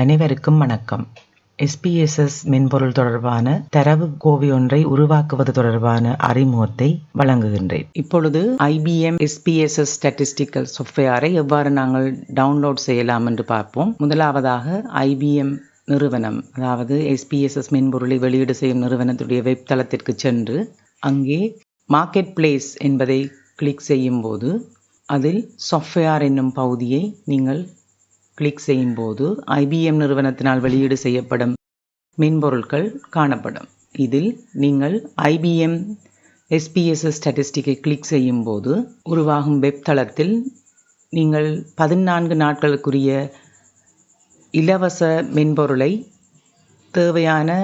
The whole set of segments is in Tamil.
அனைவருக்கும் வணக்கம். SPSS மென்பொருள் தொடர்பான தரவு கோவை ஒன்றை உருவாக்குவது தொடர்பான அறிமுகத்தை வழங்குகின்றேன். இப்பொழுது IBM SPSS ஸ்டாட்டிஸ்டிக்கல் சாஃப்ட்வேரை எவ்வாறு நாங்கள் டவுன்லோட் செய்யலாம் என்று பார்ப்போம். முதலாவதாக IBM நிறுவனம், அதாவது SPSS மென்பொருளை வெளியீடு செய்யும் நிறுவனத்துடைய வெப் தளத்திற்கு சென்று அங்கே மார்க்கெட் பிளேஸ் என்பதை கிளிக் செய்யும் போது அதில் சாஃப்ட்வேர் என்னும் பகுதியை நீங்கள் கிளிக் செய்யும்போது IBM நிறுவனத்தினால் வெளியீடு செய்யப்படும் மென்பொருட்கள் காணப்படும். இதில் நீங்கள் IBM SPSS ஸ்டாட்டிஸ்டிக்கை கிளிக் செய்யும்போது உருவாகும் வெப் தளத்தில் நீங்கள் 14 நாட்களுக்குரிய இலவச மென்பொருளை தேவையான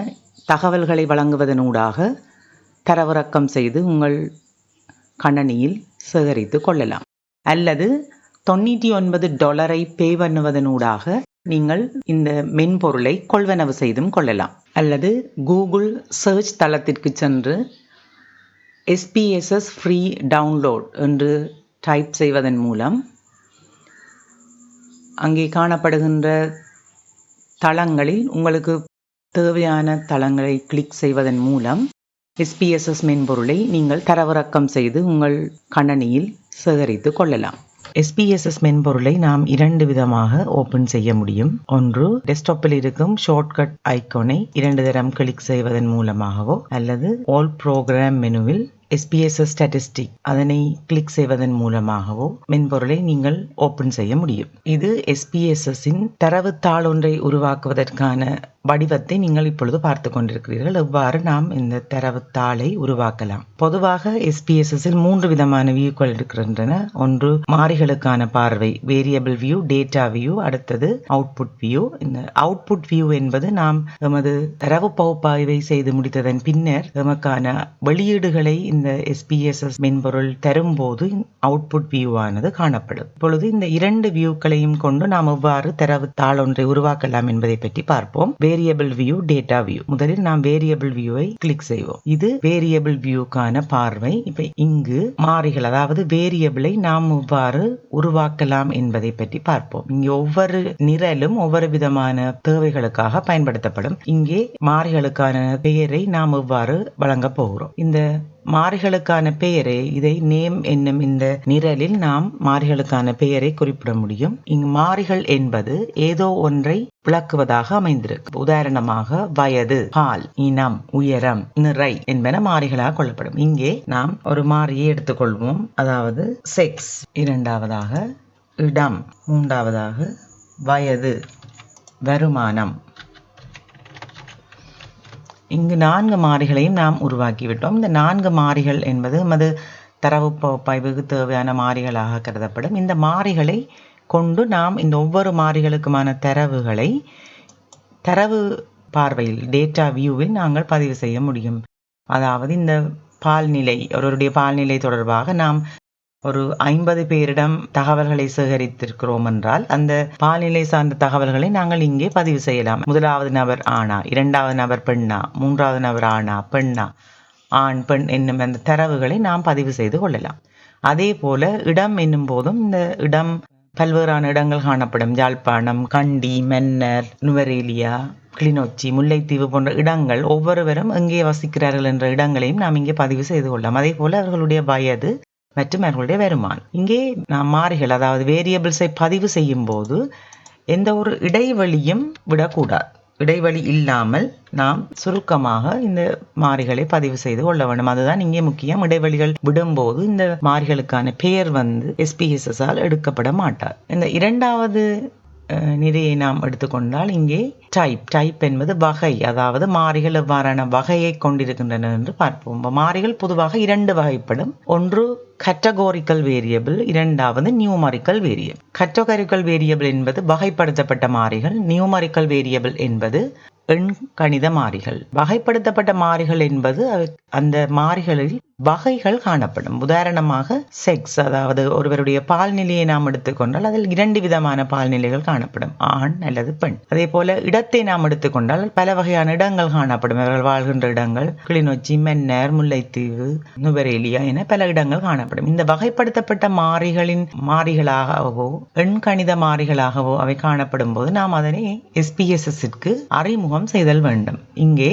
தகவல்களை வழங்குவதனூடாக தரவிறக்கம் செய்து உங்கள் கணனியில் சேகரித்து கொள்ளலாம். அல்லது $99 பே பண்ணுவதனூடாக நீங்கள் இந்த மென்பொருளை கொள்வனவு செய்தும் கொள்ளலாம். அல்லது கூகுள் சர்ச் தளத்திற்கு சென்று SPSS ஃப்ரீ டவுன்லோட் என்று டைப் செய்வதன் மூலம் அங்கே காணப்படுகின்ற தளங்களில் உங்களுக்கு தேவையான தளங்களை கிளிக் செய்வதன் மூலம் SPSS மென்பொருளை நீங்கள் தரவிறக்கம் செய்து உங்கள் கணனியில் சேகரித்து கொள்ளலாம். SPSS மென்பொருளை நாம் 2 விதமாக ஓபன் செய்ய முடியும். ஒன்று, டெஸ்க்டாப்பில் இருக்கும் ஷார்ட்கட் ஐகானை 2 தரம் கிளிக் செய்வதன் மூலமாகவோ, அல்லது ஆல் ப்ரோக்ராம் மெனுவில் SPSS ஸ்டாட்டிஸ்டிக் அதனை கிளிக் செய்வதன் மூலமாகவோ மென்பொருளை நீங்கள் ஓபன் செய்ய முடியும். இது SPSSின் தரவுத்தாள் ஒன்றை உருவாக்குவதற்கான வடிவத்தை நீங்கள் இப்பொழுது பார்த்து கொண்டிருக்கிறீர்கள். எவ்வாறு நாம் இந்த தரவுத்தாளை உருவாக்கலாம். பொதுவாக SPSSில் 3 விதமான வியூக்கள் இருக்கின்றன. ஒன்று, மாறிகளுக்கான பார்வை, வேரியபிள் வியூ, டேட்டா வியூ, அடுத்தது அவுட்புட் வியூ. இந்த அவுட்புட் வியூ என்பது நாம் எமது தரவு பகுப்பாய்வை செய்து முடித்ததன் பின்னர் எமக்கான வெளியீடுகளை இந்த SPSS மென்பொருள் தரும்போது அவுட்புட் வியூ ஆனது காணப்படும். இப்பொழுது இந்த 2 வியூக்களையும் கொண்டு நாம் எவ்வாறு தரவுத்தாள் ஒன்றை உருவாக்கலாம் என்பதை பற்றி பார்ப்போம். Variable view, data view. முதலில் நாம் வேரியபிள் வியூவை கிளிக் செய்வோம். இது வேரியபிள் வியூக்கான பார்வை. இப்ப இங்கு மாறிகள், அதாவது வேரியபிளை நாம் எவ்வாறு உருவாக்கலாம் என்பதை பற்றி பார்ப்போம். இங்கே ஒவ்வொரு நிரலும் ஒவ்வொரு விதமான தேவைகளுக்காக பயன்படுத்தப்படும். இங்கே மாறிகளுக்கான பெயரை நாம் எவ்வாறு வழங்க போகிறோம். இந்த மாறிகளுக்கான பெயரை, இதை நேம் என்னும் இந்த நிரலில் நாம் மாறிகளுக்கான பெயரை குறிப்பிட முடியும். இங்கு மாறிகள் என்பது ஏதோ ஒன்றை விளக்குவதாக அமைந்திருக்கு. உதாரணமாக வயது, பால், இனம், உயரம், நிறை என்பன மாறிகளாக கொள்ளப்படும். இங்கே நாம் ஒரு மாறியை எடுத்துக்கொள்வோம். அதாவது செக்ஸ், இரண்டாவதாக இடம், மூன்றாவதாக வயது, வருமானம். இங்கு 4 மாறிகளையும் நாம் உருவாக்கிவிட்டோம். இந்த 4 மாறிகள் என்பது நமது தரவு பகுப்பாய்வுக்கு தேவையான மாறிகளாக கருதப்படும். இந்த மாறிகளை கொண்டு நாம் இந்த ஒவ்வொரு மாறிகளுக்குமான தரவுகளை தரவு பார்வையில், டேட்டா வியூவில் நாங்கள் பதிவு செய்ய முடியும். அதாவது இந்த பால்நிலை, ஒருவருடைய பால்நிலை தொடர்பாக நாம் ஒரு 50 பேரிடம் தகவல்களை சேகரித்திருக்கிறோம் என்றால் அந்த பால்நிலை சார்ந்த தகவல்களை நாங்கள் இங்கே பதிவு செய்யலாம். முதலாவது நபர் ஆணா, இரண்டாவது நபர் பெண்ணா, மூன்றாவது நபர் ஆணா, பெண்ணா, ஆண், பெண் என்னும் அந்த தரவுகளை நாம் பதிவு செய்து கொள்ளலாம். அதே போல இடம் என்னும் போதும் இந்த இடம் பல்வேறான இடங்கள் காணப்படும். யாழ்ப்பாணம், கண்டி, மன்னர், நுவரேலியா, கிளிநொச்சி, முல்லைத்தீவு போன்ற இடங்கள், ஒவ்வொருவரும் எங்கே வசிக்கிறார்கள் என்ற இடங்களையும் நாம் இங்கே பதிவு செய்து கொள்ளலாம். அதே போல அவர்களுடைய வயது மற்றும் அவர்களுடைய வருமானம். இங்கே நாம் மாறிகள், அதாவது வேரியபிள்ஸை பதிவு செய்யும் போது எந்த ஒரு இடைவெளியும் விடக்கூடாது. இடைவெளி இல்லாமல் நாம் சுருக்கமாக இந்த மாறிகளை பதிவு செய்து கொள்ள வேண்டும். அதுதான் இங்கே முக்கியம். இடைவெளிகள் விடும்போது இந்த மாறிகளுக்கான பெயர் SPSS-ஆல் எடுக்கப்பட மாட்டார். இந்த இரண்டாவது நிலையை நாம் எடுத்துக்கொண்டால் இங்கே டைப் என்பது வகை, அதாவது மாறிகள் எவ்வாறான வகையை கொண்டிருக்கின்றன என்று பார்ப்போம். மாறிகள் பொதுவாக 2 வகைப்படும். ஒன்று கேட்டகோரிக்கல் வேரியபிள், இரண்டாவது நியூமரிக்கல் வேரியபிள். கேட்டகோரிக்கல் வேரியபிள் என்பது வகைப்படுத்தப்பட்ட மாறிகள். நியூமரிக்கல் வேரியபிள் என்பது எண் கணித மாறிகள். வகைப்படுத்தப்பட்ட மாறிகள் என்பது அந்த மாறிகளில் வகைகள் காணப்படும். உதாரணமாக செக்ஸ், அதாவது ஒருவருடைய பால்நிலையை நாம் எடுத்துக்கொண்டால் அதில் 2 விதமான பால்நிலைகள் காணப்படும், ஆண் அல்லது பெண். அதே போல இடத்தை நாம் எடுத்துக்கொண்டால் பல வகையான இடங்கள் காணப்படும். அவர்கள் வாழ்கின்ற இடங்கள் கிளிநொச்சி, மன்னார், முல்லைத்தீவு, நுவரேலியா என பல இடங்கள் காணப்படும். இந்த வகைப்படுத்தப்பட்ட மாறிகளின் மாறிகளாகவோ எண்கணித மாறிகளாகவோ அவை காணப்படும் போது நாம் அதனை SPSSற்கு அறிமுகம் செய்தல் வேண்டும். இங்கே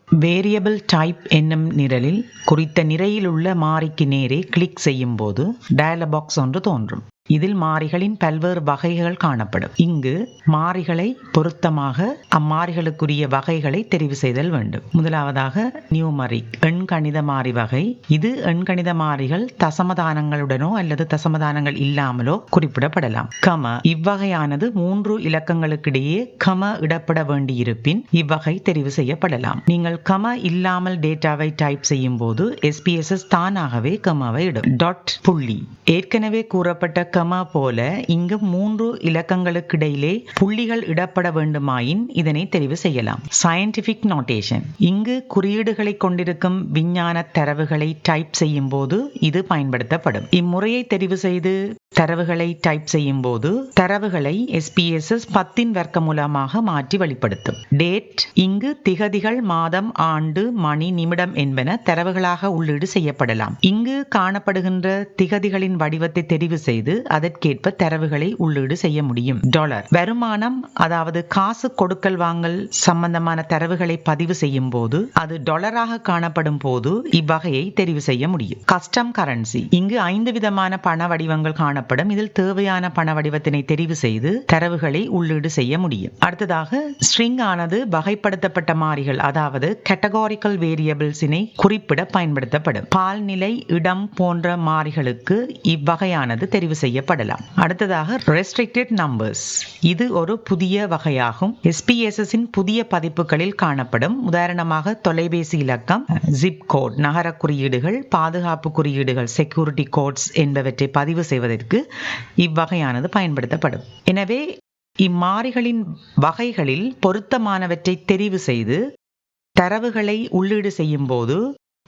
வேரியபிள் டைப் என்னும் நிரலில் குறித்த நிரையில் உள்ள மாறிக்கு நேரே கிளிக் செய்யும் போது டயலாக் பாக்ஸ் ஒன்று தோன்றும். இதில் மாறிகளின் பல்வேறு வகைகள் காணப்படும். இங்கு மாறிகளை பொருத்தமாக அம்மாறிகளுக்குரிய வகைகளை தெரிவு செய்தல் வேண்டும். முதலாவதாக நியூமரிக், எண்கணித மாறி வகை. இது எண்கணித மாறிகள் தசமதானங்களுடனோ அல்லது தசமதானங்கள் இல்லாமலோ குறிப்பிடப்படலாம். கம, இவ்வகையானது 3 இலக்கங்களுக்கிடையே கம இடப்பட வேண்டியிருப்பின் இவ்வகை தெரிவு செய்யப்படலாம். நீங்கள் கம இல்லாமல் டேட்டாவை டைப் செய்யும் போது SPSS தானாகவே கமாவை இடும். டாட், புள்ளி. ஏற்கனவே கூறப்பட்ட கமா போல இங்கு 3 இலக்கங்களுக்கிடையிலே புள்ளிகள் இடப்பட வேண்டுமாயின் இதனை தெரிவு செய்யலாம். Scientific notation. இங்கு குறியீடுகளை கொண்டிருக்கும் விஞ்ஞான தரவுகளை டைப் செய்யும் போது இது பயன்படுத்தப்படும். இம்முறையை தெரிவு செய்து தரவுகளை டைப் செய்யும் போது தரவுகளை SPSS 10 வர்க்கமூலமாக மாற்றி வெளிப்படுத்தும். டேட், இங்கு திகதிகள், மாதம், ஆண்டு, மணி, நிமிடம் என்பன தரவுகளாக உள்ளீடு செய்யப்படலாம். இங்கு காணப்படுகின்ற திகதிகளின் வடிவத்தை தெரிவு செய்து அதற்கேற்ப தரவுகளை உள்ளீடு செய்ய முடியும். டாலர், வருமானம், அதாவது காசு கொடுக்கல் வாங்கல் சம்பந்தமான தரவுகளை பதிவு செய்யும் போது அது டாலராக காணப்படும் போது இவ்வகையை தெரிவு செய்ய முடியும். கஸ்டம் கரன்சி, இங்கு 5 விதமான பண வடிவங்கள் காணப்படும். இதில் தேவையான பண வடிவத்தினை தெரிவு செய்து தரவுகளை உள்ளீடு செய்ய முடியும். அடுத்ததாக ஸ்ட்ரிங் ஆனது வகைப்படுத்தப்பட்ட மாறிகள், அதாவது கேட்டகாரிக்கல் வேரியபிள்ஸினை குறிப்பிட பயன்படுத்தப்படும். பால்நிலை, இடம் போன்ற மாறிகளுக்கு இவ்வகையானது தெரிவு செய்யப்படலாம். அடுத்ததாக ரெஸ்ட்ரிக்டட் நம்பர்ஸ். இது ஒரு புதிய வகையாகும். SPSS இன் புதிய பதிப்புகளில் காணப்படும். உதாரணமாக தொலைபேசி இலக்கம், ஜிப் கோட், நகர குறியீடுகள், பாதுகாப்பு குறியீடுகள், செக்யூரிட்டி கோட்ஸ் என்பவற்றை பதிவு செய்வதற்கு இவ்வகையானது பயன்படுத்தப்படும். எனவே இம்மாறிகளின் வகைகளில் பொருத்தமானவற்றை தெரிவு செய்து தரவுகளை உள்ளீடு செய்யும் போது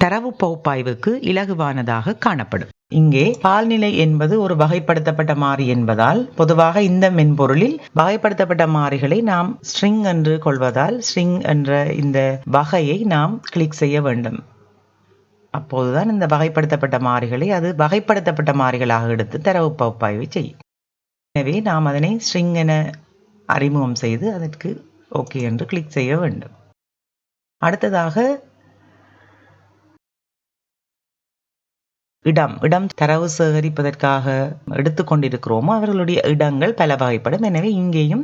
தரவு பகுப்பாய்வுக்கு இலகுவானதாக காணப்படும். இங்கே பால்நிலை என்பது ஒரு வகைப்படுத்தப்பட்ட மாறி என்பதால் பொதுவாக இந்த மென்பொருளில் வகைப்படுத்தப்பட்ட மாறிகளை நாம் ஸ்ட்ரிங் என்று கொள்வதால் ஸ்ட்ரிங் என்ற இந்த வகையை நாம் கிளிக் செய்ய வேண்டும். அப்போதுதான் இந்த வகைப்படுத்தப்பட்ட மாறிகளை அது வகைப்படுத்தப்பட்ட மாறிகளாக எடுத்து தரவு பகுப்பாய்வை செய்யும். எனவே நாம் அதனை ஸ்ட்ரிங் என அறிமுகம் செய்து அதற்கு ஓகே என்று கிளிக் செய்ய வேண்டும். அடுத்ததாக இடம் தரவு சேகரிப்பதற்காக எடுத்துக்கொண்டிருக்கிறோமோ அவர்களுடைய இடங்கள் பல வகைப்படும். எனவே இங்கேயும்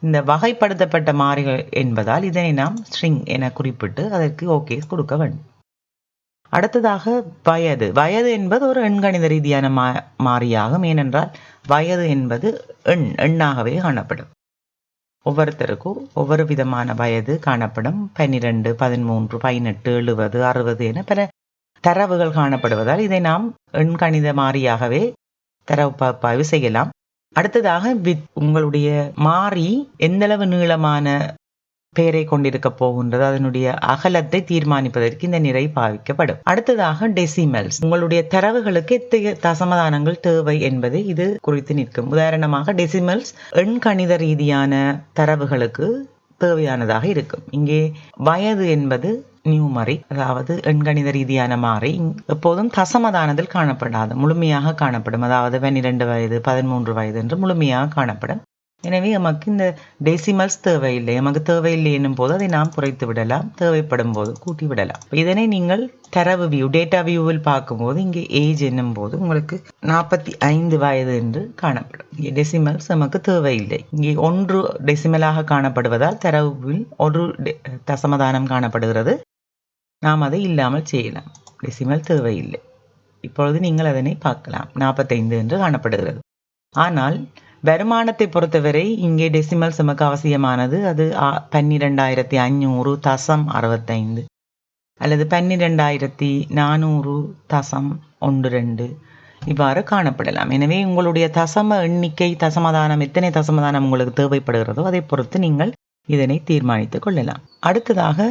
இந்த வகைப்படுத்தப்பட்ட மாறிகள் என்பதால் இதனை நாம் ஸ்ட்ரிங் என குறிப்பிட்டு அதற்கு ஓகே கொடுக்க வேண்டும். அடுத்ததாக வயது என்பது ஒரு எண்கணித ரீதியான மாறியாகும். ஏனென்றால் வயது என்பது எண்ணாகவே காணப்படும். ஒவ்வொருத்தருக்கும் ஒவ்வொரு விதமான வயது காணப்படும். 12, 13, 18, 70, 60 என பல தரவுகள் காணப்படுவதால் இதை நாம் எண்கணித மாறியாகவே தரவு பகுப்பாய்வு செய்யலாம். அடுத்ததாக உங்களுடைய மாறி எந்தளவு நீளமான பெயரை கொண்டிருக்க போகின்றது, அதனுடைய அகலத்தை தீர்மானிப்பதற்கு இந்த நிறை பாவிக்கப்படும். அடுத்ததாக டெசிமல்ஸ், உங்களுடைய தரவுகளுக்கு எத்தகைய தசமதானங்கள் தேவை என்பதை இது குறித்து நிற்கும். உதாரணமாக டெசிமல்ஸ் எண்கணித ரீதியான தரவுகளுக்கு தேவையானதாக இருக்கும். இங்கே வயது என்பது நியூமரிக், அதாவது எண்கணித ரீதியான மாறி எப்போதும் தசமதானத்தில் காணப்படாது, முழுமையாக காணப்படும். அதாவது 12 வயது, 13 வயது என்று முழுமையாக காணப்படும். எனவே நமக்கு இந்த டெசிமல்ஸ் தேவையில்லை. நமக்கு தேவையில்லை என்னும் போது அதை நாம் குறைத்து விடலாம், தேவைப்படும் போது கூட்டி விடலாம். இதனை நீங்கள் தரவு வியூ, டேட்டா வியூவில் பார்க்கும்போது இங்கே ஏஜ் என்னும் போது உங்களுக்கு 45 வயது என்று காணப்படும். இங்கே டெசிமல்ஸ் நமக்கு தேவையில்லை. இங்கே 1 டெசிமலாக காணப்படுவதால் தரவில் 1 தசமதானம் காணப்படுகிறது. நாம் அதை இல்லாமல் செய்யலாம். டெசிமல் தேவையில்லை. இப்பொழுது நீங்கள் அதனை பார்க்கலாம், 45 என்று காணப்படுகிறது. ஆனால் வருமானத்தை பொறுத்தவரை இங்கே டெசிமல்ஸ் நமக்கு அவசியமானது. அது 12,500.65 அல்லது 12,400.12 இவ்வாறு காணப்படலாம். எனவே உங்களுடைய தசம எண்ணிக்கை, தசமதானம், எத்தனை தசமதானம் உங்களுக்கு தேவைப்படுகிறதோ அதை பொறுத்து நீங்கள் இதனை தீர்மானித்துக் கொள்ளலாம். அடுத்ததாக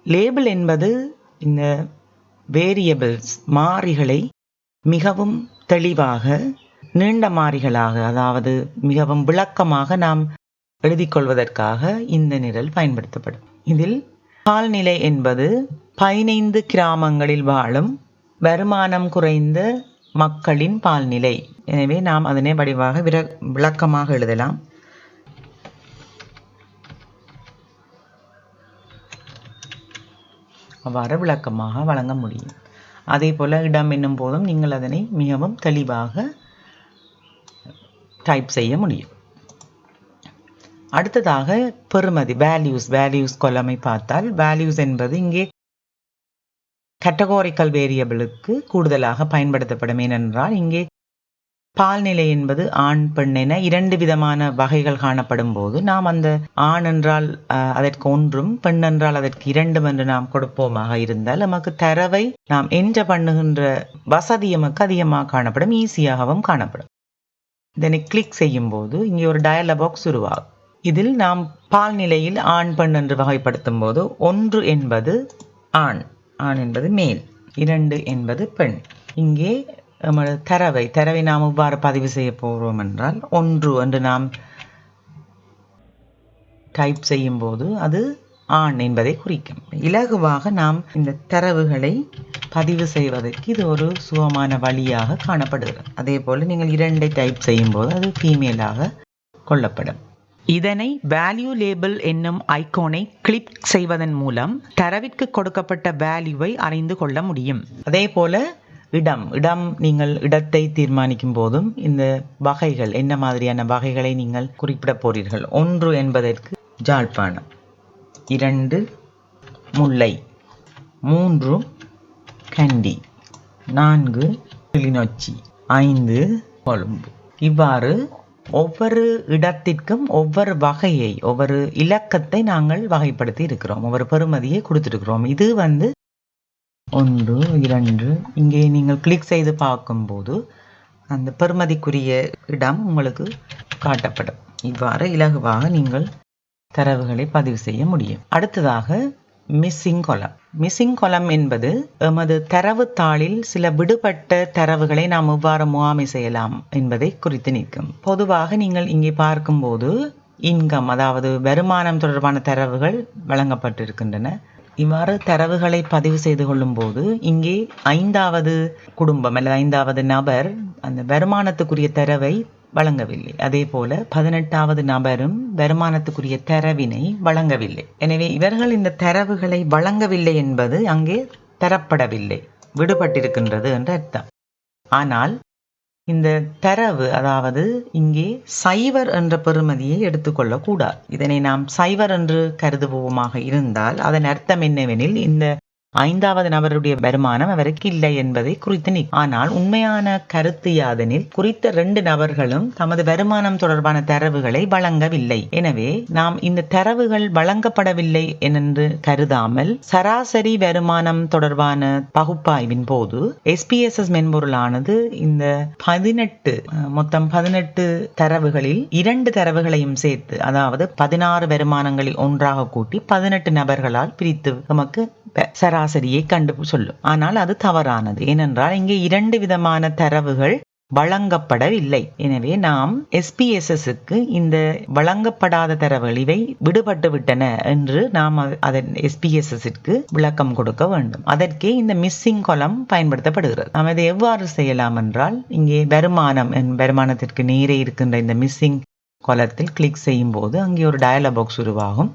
லேபிள் என்பது இந்த வேரியபிள்ஸ் மாறிகளை மிகவும் தெளிவாக நீண்ட மாறிகளாக, அதாவது மிகவும் விளக்கமாக நாம் எழுதிக் கொள்வதற்காக இந்த நிரல் பயன்படுத்தப்படும். இதில் பால்நிலை என்பது 15 கிராமங்களில் வாழும் வருமானம் குறைந்த மக்களின் பால்நிலை. எனவே நாம் அதனை வடிவாக விளக்கமாக எழுதலாம். அவ்வாறு விளக்கமாக வழங்க முடியும். அதே போல இடம் என்னும் போதும் நீங்கள் அதனை மிகவும் தெளிவாக டைப் செய்ய முடியும். அடுத்ததாக பெறுமதி வேல்யூஸ் கொலமை பார்த்தால், வேல்யூஸ் என்பது இங்கே கேட்டகோரிக்கல் வேரியபிளுக்கு கூடுதலாக பயன்படுத்தப்படும். ஏனென்றால் இங்கே பால்நிலை என்பது ஆண் பெண் என 2 விதமான வகைகள் காணப்படும் போது நாம் அந்த ஆண் என்றால் அதற்கு 1, பெண் என்றால் அதற்கு 2 என்று நாம் கொடுப்போமாக இருந்தால் நமக்கு தரவை நாம் என்டர் பண்ணுகின்ற வசதி நமக்கு அதிகமாக காணப்படும், ஈஸியாகவும் காணப்படும். இதனை கிளிக் செய்யும் போது இங்கே ஒரு டயலாக் பாக்ஸ் உருவாகும். இதில் நாம் பால்நிலையில் ஆண் பெண் என்று வகைப்படுத்தும் போது 1 என்பது ஆண் என்பது மேல், 2 என்பது பெண். இங்கே தரவை நாம் இவ்வாறு பதிவு செய்ய போகிறோம் என்றால் 1 என்று நாம் டைப் செய்யும் போது அது ஆண் என்பதை குறிக்கும். இலகுவாக நாம் இந்த தரவுகளை பதிவு செய்வதற்கு இது ஒரு சுகமான வழியாக காணப்படுகிறது. அதே போல நீங்கள் 2 டைப் செய்யும் போது அது ஃபீமேலாக கொள்ளப்படும். இதனை வேல்யூ லேபிள் என்னும் ஐகானை கிளிக் செய்வதன் மூலம் தரவிற்கு கொடுக்கப்பட்ட வேல்யூவை அறிந்து கொள்ள முடியும். அதே போல இடம் நீங்கள் இடத்தை தீர்மானிக்கும் போதும் இந்த வகைகள் என்ன மாதிரியான வகைகளை நீங்கள் குறிப்பிட போறீர்கள். 1 என்பதற்கு ஜாழ்ப்பாணம், 2 முல்லை, 3 கண்டி, 4 கிளிநொச்சி, 5 கொழும்பு. இவ்வாறு ஒவ்வொரு இடத்திற்கும் ஒவ்வொரு வகையை, ஒவ்வொரு இலக்கத்தை நாங்கள் வகைப்படுத்தி இருக்கிறோம், ஒவ்வொரு பெறுமதியை கொடுத்திருக்கிறோம். இது 1, 2 இங்கே நீங்கள் கிளிக் செய்து பார்க்கும்போது அந்த பெறுமதிக்குரிய இடம் உங்களுக்கு காட்டப்படும். இவ்வாறு இலகுவாக நீங்கள் தரவுகளை பதிவு செய்ய முடியும். அடுத்ததாக மிஸ்ஸிங் கொலம் என்பது எமது தரவு தாளில் சில விடுபட்ட தரவுகளை நாம் எவ்வாறு முகாமை செய்யலாம் என்பதை குறித்து நிற்கும். பொதுவாக நீங்கள் இங்கே பார்க்கும்போது இன்கம், அதாவது வருமானம் தொடர்பான தரவுகள் வழங்கப்பட்டிருக்கின்றன. இவ்வாறு தரவுகளை பதிவு செய்து கொள்ளும் போது இங்கே 5வது குடும்பம் அல்லது 5வது நபர் அந்த வருமானத்துக்குரிய தரவை வழங்கவில்லை. அதே போல 18வது நபரும் வருமானத்துக்குரிய தரவினை வழங்கவில்லை. எனவே இவர்கள் இந்த தரவுகளை வழங்கவில்லை என்பது அங்கே தரப்படவில்லை, விடுபட்டிருக்கின்றது என்று அர்த்தம். ஆனால் இந்த தரவு, அதாவது இங்கே 0 என்ற பெறுமதியை எடுத்துக்கொள்ளக்கூடாது. இதனை நாம் 0 என்று கருதுவோமாக இருந்தால் அதன் அர்த்தம் என்னவெனில் இந்த 5வது நபருடைய வருமானம் அவருக்கு இல்லை என்பதை குறித்து நிற்கும். ஆனால் உண்மையான கருத்து யாதெனில் குறித்த 2 நபர்களும் தமது வருமானம் தொடர்பான தரவுகளை வழங்கவில்லை. எனவே நாம் இந்த தரவுகள் வழங்கப்படவில்லை என்று கருதாமல் சராசரி வருமானம் தொடர்பான பகுப்பாய்வின் போது SPSS மென்பொருளானது இந்த மொத்தம் 18 தரவுகளில் 2 தரவுகளையும் சேர்த்து, அதாவது 16 வருமானங்களில் ஒன்றாக கூட்டி 18 நபர்களால் பிரித்து நமக்கு சராசரியை கண்டு சொல்லும். ஆனால் அது தவறானது. ஏனென்றால் இங்கே 2 விதமான தரவுகள் வழங்கப்படவில்லை. எனவே நாம் SPSSக்கு இந்த வழங்கப்படாத தரவுகள் இவை விடுபட்டு விட்டன என்று நாம் அதன் SPSSக்கு விளக்கம் கொடுக்க வேண்டும். அதற்கே இந்த மிஸ்ஸிங் கொலம் பயன்படுத்தப்படுகிறது. நாம் இதை எவ்வாறு செய்யலாம் என்றால், இங்கே வருமானத்திற்கு நேரே இருக்கின்ற இந்த மிஸ்ஸிங் கொலத்தில் கிளிக் செய்யும் போது அங்கே ஒரு டயலாக் பாக்ஸ் உருவாகும்.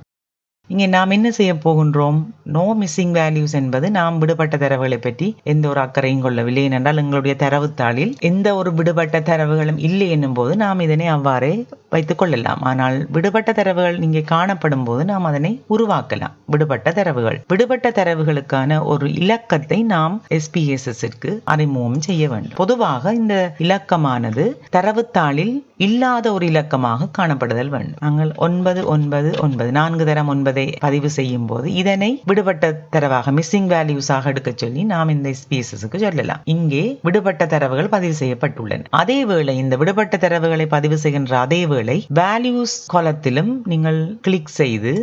இங்கே நாம் என்ன செய்ய போகின்றோம்? நோ மிஸ்ஸிங் வேல்யூஸ் என்பது நாம் விடுபட்ட தரவுகளை பற்றி எந்த ஒரு அக்கறையும் கொள்ளவில்லை. ஏனென்றால் எங்களுடைய தரவுத்தாளில் எந்த ஒரு விடுபட்ட தரவுகளும் இல்லை என்னும் போது நாம் இதனை அவ்வாறே வைத்துக் கொள்ளலாம். ஆனால் விடுபட்ட தரவுகள் இங்கே காணப்படும் போது நாம் அதனை உருவாக்கலாம். விடுபட்ட தரவுகளுக்கான ஒரு இலக்கத்தை நாம் SPSSற்கு அறிமுகம் செய்ய வேண்டும். பொதுவாக இந்த இலக்கமானது தரவுத்தாளில் இல்லாத ஒரு இலக்கமாக காணப்படுதல் வேண்டும். நாங்கள் 999 4 தரம் 9 பதிவு செய்யும் போது இதனை விடுபட்ட தரவாக மிஸ்ஸிங் வேல்யூஸாக எடுக்க சொல்லி நாம் இந்த SPSSக்கு சொல்லலாம். இங்கே விடுபட்ட தரவுகள் பதிவு செய்யப்பட்டுள்ளன. அதே வேளை இந்த விடுபட்ட தரவுகளை பதிவு செய்கின்ற அதே வேளை வேல்யூஸ் காலத்திலும் நீங்கள் கிளிக் செய்து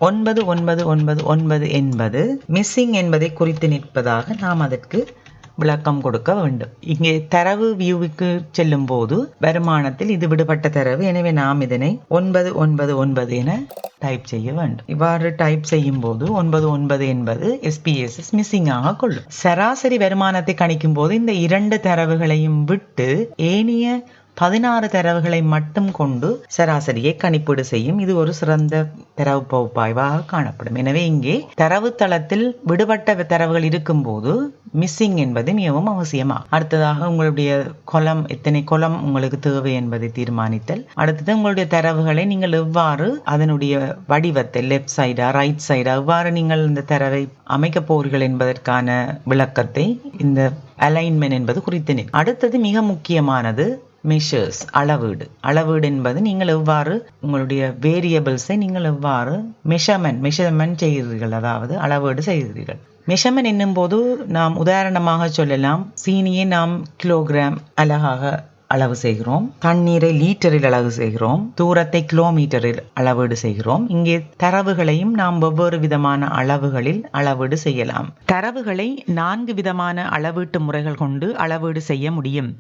9999 என்பது மிஸ்ஸிங் என்பதை குறித்து நிற்பதாக நாம் அதற்கு விளக்கம் கொடுக்க வேண்டும். இங்கே தரவு வியூவுக்கு செல்லும் போது வருமானத்தில் இது விடுபட்ட தரவு, எனவே நாம் இதனை 999 என டைப் செய்ய வேண்டும். இவ்வாறு டைப் செய்யும் போது 99 என்பது SPSS மிஸ்ஸிங் ஆக கொள்ளும். சராசரி வருமானத்தை கணிக்கும் போது இந்த 2 தரவுகளையும் விட்டு ஏனைய 16 தரவுகளை மட்டும் கொண்டு சராசரியை கணிப்பீடு செய்யும். இது ஒரு சிறந்த தரவு பகுப்பாய்வாக காணப்படும். எனவே இங்கே தரவுத்தளத்தில் விடுபட்ட தரவுகள் இருக்கும் போது மிஸ்ஸிங் என்பது மிகவும் அவசியமாகும். அடுத்ததாக உங்களுடைய கொலம், எத்தனை கொலம் உங்களுக்கு தேவை என்பதை தீர்மானித்தல். அடுத்தது உங்களுடைய தரவுகளை நீங்கள் எவ்வாறு அதனுடைய வடிவத்தை லெஃப்ட் சைடா ரைட் சைடா எவ்வாறு நீங்கள் இந்த தரவை அமைக்கப் போகிறீர்கள் என்பதற்கான விளக்கத்தை இந்த அலைன்மென்ட் என்பது குறித்து நிற்கும். அடுத்தது மிக முக்கியமானது மெஷர்ஸ், அளவீடு என்பது நீங்கள் எவ்வாறு உங்களுடைய வேரியபிள்ஸை நீங்கள் எவ்வாறு மெஷர்மெண்ட் செய்கிறீர்கள், அதாவது அளவீடு செய்கிறீர்கள். மெஷர்மெண்ட் என்னும் போது நாம் உதாரணமாக சொல்லலாம், சீனியை நாம் கிலோகிராம் அலகாக அளவு செய்கிறோம், தண்ணீரை லீட்டரில் அளவு செய்கிறோம், தூரத்தை கிலோமீட்டரில் அளவீடு செய்கிறோம். இங்கே தரவுகளையும் நாம் வெவ்வேறு விதமான அளவுகளில் அளவீடு செய்யலாம். தரவுகளை 4 விதமான அளவீட்டு முறைகள் கொண்டு அளவீடு செய்ய முடியும்.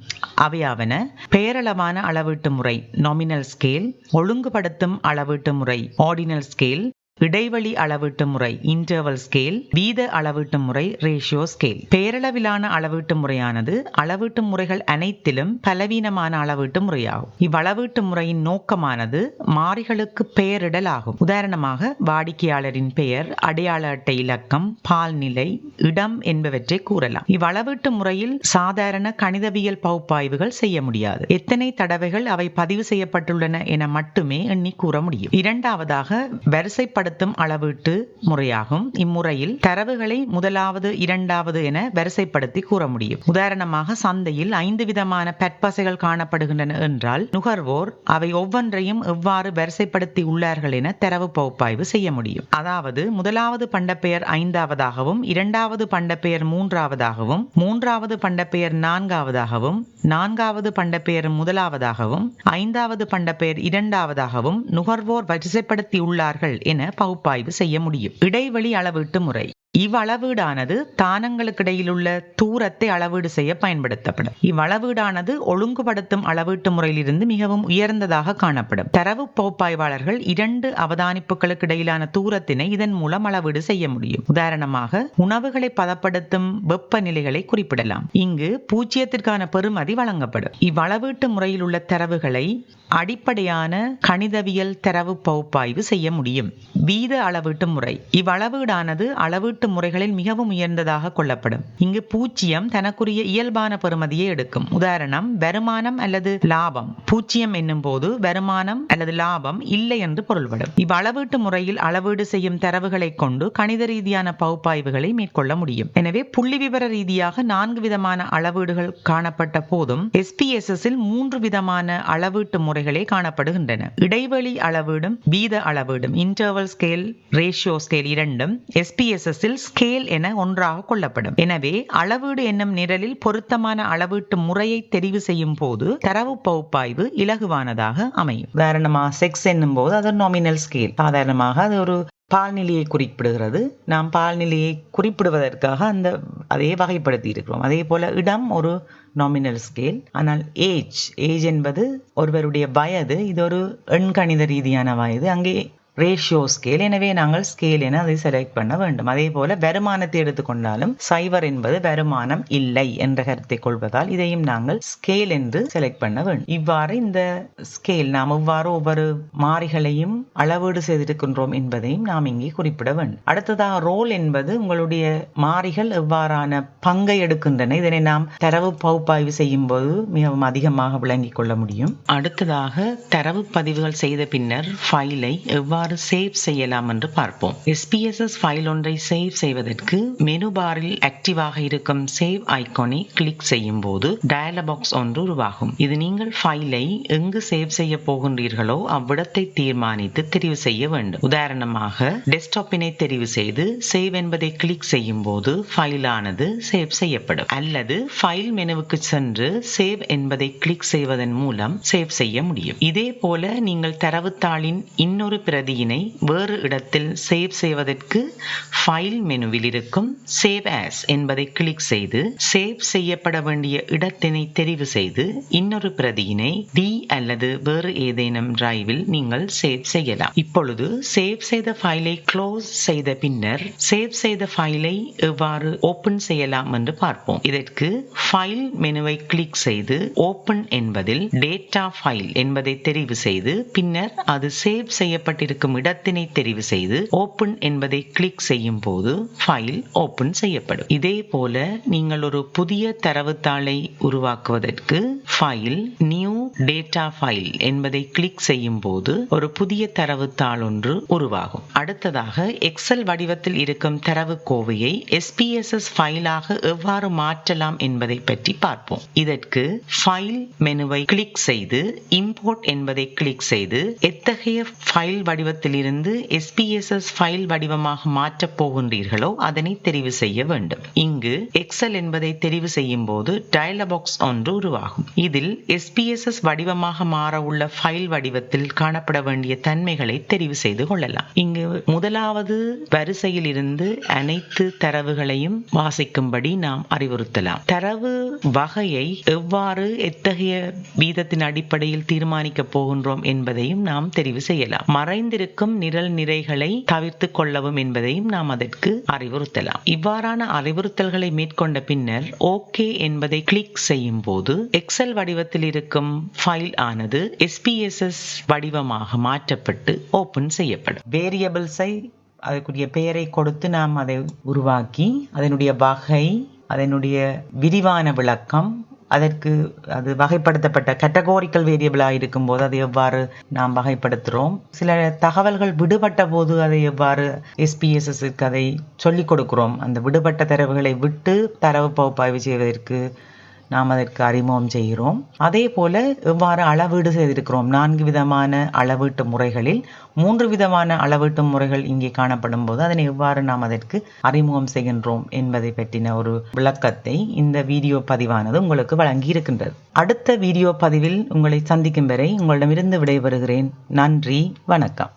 அவையாவன: பெயரளவான அளவீட்டு முறை நாமினல் ஸ்கேல், ஒழுங்குபடுத்தும் அளவீட்டு முறை ஆர்டினல் ஸ்கேல், இடைவெளி அளவீட்டு முறை இன்டர்வல் ஸ்கேல், வீத அளவீட்டு முறை ரேஷியோ ஸ்கேல். பெயரளவிலான அளவீட்டு முறையானது அளவீட்டு முறைகள் அனைத்திலும் பலவீனமான அளவீட்டு முறையாகும். இவ்வளவீட்டு முறையின் நோக்கமானது மாறிகளுக்கு பெயரிடல் ஆகும். உதாரணமாக வாடிக்கையாளரின் பெயர், அடையாள அட்டை இலக்கம், பால்நிலை, இடம் என்பவற்றை கூறலாம். இவ்வளவீட்டு முறையில் சாதாரண கணிதவியல் பகுப்பாய்வுகள் செய்ய முடியாது. எத்தனை தடவைகள் அவை பதிவு செய்யப்பட்டுள்ளன என மட்டுமே எண்ணி கூற முடியும். இரண்டாவதாக வரிசைப்படுத்த அளவீட்டு முறையாகும். இம்முறையில் தரவுகளை முதலாவது, இரண்டாவது என வரிசைப்படுத்தி கூற முடியும். உதாரணமாக சந்தையில் 5 விதமான பற்பசைகள் காணப்படுகின்றன என்றால் நுகர்வோர் அவை ஒவ்வொன்றையும் எவ்வாறு வரிசைப்படுத்தி உள்ளார்கள் என தரவு பகுப்பாய்வு செய்ய முடியும். அதாவது முதலாவது பண்டப்பெயர் 5ஆவதாகவும், இரண்டாவது பண்டப்பெயர் 3ஆவதாகவும், 3ஆவது பண்டப்பெயர் 4ஆவதாகவும், 4ஆவது பண்டப்பெயர் 1ஆவதாகவும், 5ஆவது பண்டப்பெயர் 2ஆவதாகவும் நுகர்வோர் வரிசைப்படுத்தி உள்ளார்கள் என பகுப்பாய்வு செய்ய முடியும். இடைவெளி அளவீட்டு முறை. இவ்வளவீடானது தானங்களுக்கிடையில் உள்ள தூரத்தை அளவீடு செய்ய பயன்படுத்தப்படும். இவ்வளவீடானது ஒழுங்குபடுத்தும் அளவீட்டு முறையிலிருந்து மிகவும் உயர்ந்ததாக காணப்படும். தரவு பகுப்பாய்வாளர்கள் 2 அவதானிப்புகளுக்கு இடையிலான தூரத்தினை இதன் மூலம் அளவீடு செய்ய முடியும். உதாரணமாக உணவுகளை பதப்படுத்தும் வெப்பநிலைகளை குறிப்பிடலாம். இங்கு 0ற்கான பெறுமதி வழங்கப்படும். இவ்வளவீட்டு முறையில் உள்ள தரவுகளை அடிப்படையான கணிதவியல் தரவு பகுப்பாய்வு செய்ய முடியும். வீத அளவீட்டு முறை. இவ்வளவீடானது அளவீட்டு முறைகளில் மிகவும் உயர்ந்ததாக கொள்ளப்படும். இங்கு 0 தனக்குரிய இயல்பான பெறுமதியை எடுக்கும். உதாரணம், வருமானம் அல்லது லாபம் 0 என்னும் போது வருமானம் அல்லது லாபம் இல்லை என்று பொருள்படும். இவ்வளவீட்டு முறையில் அளவீடு செய்யும் தரவுகளை கொண்டு கணித ரீதியான பகுப்பாய்வுகளை மேற்கொள்ள முடியும். எனவே புள்ளி விவர ரீதியாக 4 விதமான அளவீடுகள் காணப்பட்ட போதும் SPSS-இல் 3 விதமான அளவீட்டு முறைகளே காணப்படுகின்றன. இடைவெளி அளவீடும் வீத அளவீடும் இன்டர்வல் ஸ்கேல், ரேஷியோ ஸ்கேல் இரண்டும் SPSS-இல் ஸ்கேல் என ஒன்றாக கொள்ளப்படும். எனவே அளவீடு என்னும் நிரலில் பொருத்தமான அளவீட்டு முறையை தெரிவு செய்யும் போது தரவு பகுப்பாய்வு இலகுவானதாக அமையும். உதாரணமாக செக்ஸ் என்னும் போது அது நாமினல் ஸ்கேல். சாதாரணமாக அது ஒரு பால்நிலையை குறிப்பிடுகிறது. நாம் பால்நிலையை குறிப்பிடுவதற்காக அதே வகைப்படுத்தி இருக்கிறோம். அதே போல இடம் ஒரு நாமினல் ஸ்கேல். ஆனால் ஏஜ் என்பது ஒருவருடைய வயது, இது ஒரு எண்கணித ரீதியான வயது. அங்கே ரேஷியோ ஸ்கேல். எனவே நாங்கள் ஸ்கேல் என அதை செலக்ட் பண்ண வேண்டும். அதே போல வருமானத்தை எடுத்துக்கொண்டாலும் 0 என்பது வருமானம் இல்லை என்ற கருத்தை கொள்வதால் இதையும் நாங்கள் ஸ்கேல் என்று செலக்ட் பண்ண வேண்டும். இவ்வாறு இந்த ஸ்கேல் நாம் எவ்வாறு ஒவ்வொரு மாறிகளையும் அளவீடு செய்திருக்கின்றோம் என்பதையும் நாம் இங்கே குறிப்பிட வேண்டும். அடுத்ததாக ரோல் என்பது உங்களுடைய மாறிகள் எவ்வாறான பங்கை எடுக்கின்றன. இதனை நாம் தரவு பகுப்பாய்வு செய்யும் போது மிகவும் அதிகமாக விளங்கிக் கொள்ள முடியும். அடுத்ததாக தரவு பதிவுகள் செய்த பின்னர் ஃபைலை எவ்வாறு சேவ் செய்யலாம் என்று பார்ப்போம். SPSS ஃபைல் ஒன்றை சேவ் செய்வதற்கு மெனு பாரில் ஆக்டிவாக இருக்கும் சேவ் ஐகானை கிளிக் செய்யும் போது டயலாக் பாக்ஸ் ஒன்று உருவாகும். இது நீங்கள் ஃபைலை எங்கு சேவ் செய்ய போகின்றீர்களோ அவ்விடத்தை தீர்மானித்து தெரிவு செய்ய வேண்டும். உதாரணமாக டெஸ்க்டாப்பினை தெரிவு செய்து சேவ் என்பதை கிளிக் செய்யும் போது ஃபைலானது சேவ் செய்யப்படும். அல்லது ஃபைல் மெனுவுக்கு சென்று சேவ் என்பதை கிளிக் செய்வதன் மூலம் சேவ் செய்ய முடியும். இதே போல நீங்கள் தரவுத்தாளின் இன்னொரு பிரதி பிரதியினை வேறு இடத்தில் சேவ் செய்வதற்கு ஃபைல் மெனுவில் இருக்கும் சேவ் ஆஸ் என்பதை கிளிக் செய்து சேவ் செய்யப்பட வேண்டிய இடத்தினை தெரிவு செய்து இன்னொரு பிரதியினை டி அல்லது வேறு ஏதேனும் டிரைவில் நீங்கள் சேவ் செய்யலாம். இப்பொழுது சேவ் செய்த ஃபைலை க்ளோஸ் செய்த பின்னர் சேவ் செய்த ஃபைலை எவ்வாறு ஓபன் செய்யலாம் என்று பார்ப்போம். இதற்கு ஃபைல் மெனுவை கிளிக் செய்து ஓபன் என்பதில் டேட்டா ஃபைல் என்பதை தெரிவு செய்து பின்னர் அது சேவ் செய்யப்பட்டிருக்கும் இடத்தினை தெரிவு செய்து ஓபன் என்பதை கிளிக் செய்யும் போது ஃபைல் ஓபன் செய்யப்படும். இதே போல நீங்கள் ஒரு புதிய தரவுத்தாளை உருவாக்குவதற்கு ஃபைல் நியூ டேட்டா ஃபைல் என்பதை கிளிக் செய்யும் போது ஒரு புதிய தரவுத்தாள் ஒன்று உருவாகும். அடுத்ததாக எக்ஸல் வடிவத்தில் இருக்கும் தரவு கோவையை SPSS ஃபைலாக எவ்வாறு மாற்றலாம் என்பதை பற்றி பார்ப்போம். இதற்கு ஃபைல் மெனுவை கிளிக் செய்து இம்போர்ட் என்பதை கிளிக் செய்து எத்தகைய ஃபைல் வடிவத்தில் இருந்து SPSS ஃபைல் வடிவமாக மாற்றப் போகின்றீர்களோ அதனை தெரிவு செய்ய வேண்டும். இங்கு எக்ஸல் என்பதை தெரிவு செய்யும் போது டயலாக் பாக்ஸ் ஒன்று உருவாகும். இதில் SPSS வடிவமாக மாற உள்ள ஃபைல் வடிவத்தில் காணப்பட வேண்டிய தன்மைகளை தெரிவு செய்து கொள்ளலாம். இங்கு முதலாவது வரிசையில் இருந்து அனைத்து தரவுகளையும் வாசிக்கும்படி நாம் அறிவுறுத்தலாம். தரவு வகையை எவ்வாறு எத்தகைய வீதத்தின் அடிப்படையில் தீர்மானிக்க போகின்றோம் என்பதையும் நாம் தெரிவு செய்யலாம். மறைந்திருக்கும் நிரல் நிறைகளை தவிர்த்து கொள்ளவும் என்பதையும் நாம் அதற்கு அறிவுறுத்தலாம். இவ்வாறான அறிவுறுத்தல்களை மேற்கொண்ட பின்னர் ஓகே என்பதை கிளிக் செய்யும் போது எக்ஸல் வடிவத்தில் இருக்கும் ஃபைல் ஆனது SPSS வடிவமாக மாற்றப்பட்டு ஓபன் செய்யப்படும். வேரியபிள்ஸை அதற்குரிய பெயரை கொடுத்து நாம் அதை உருவாக்கி அதனுடைய வகை அதனுடைய விரிவான விளக்கம் அதற்கு அது வகைப்படுத்தப்பட்ட கேட்டகோரிக்கல் வேரியபிளாக இருக்கும்போது அதை எவ்வாறு நாம் வகைப்படுத்துகிறோம், சில தகவல்கள் விடுபட்ட போது அதை எவ்வாறு SPSSக்கு அதை சொல்லிக் கொடுக்கிறோம், அந்த விடுபட்ட தரவுகளை விட்டு தரவு பகுப்பாய்வு செய்வதற்கு நாம் அதற்கு அறிமுகம் செய்கிறோம். அதே போல எவ்வாறு அளவீடு செய்திருக்கிறோம். 4 விதமான அளவீட்டு முறைகளில் 3 விதமான அளவீட்டு முறைகள் இங்கே காணப்படும் போது அதனை எவ்வாறு நாம் அதற்கு அறிமுகம் செய்கின்றோம் என்பதை பற்றின ஒரு விளக்கத்தை இந்த வீடியோ பதிவானது உங்களுக்கு வழங்கி இருக்கின்றது. அடுத்த வீடியோ பதிவில் உங்களை சந்திக்கும் வரை உங்களிடமிருந்து விடைபெறுகிறேன். நன்றி, வணக்கம்.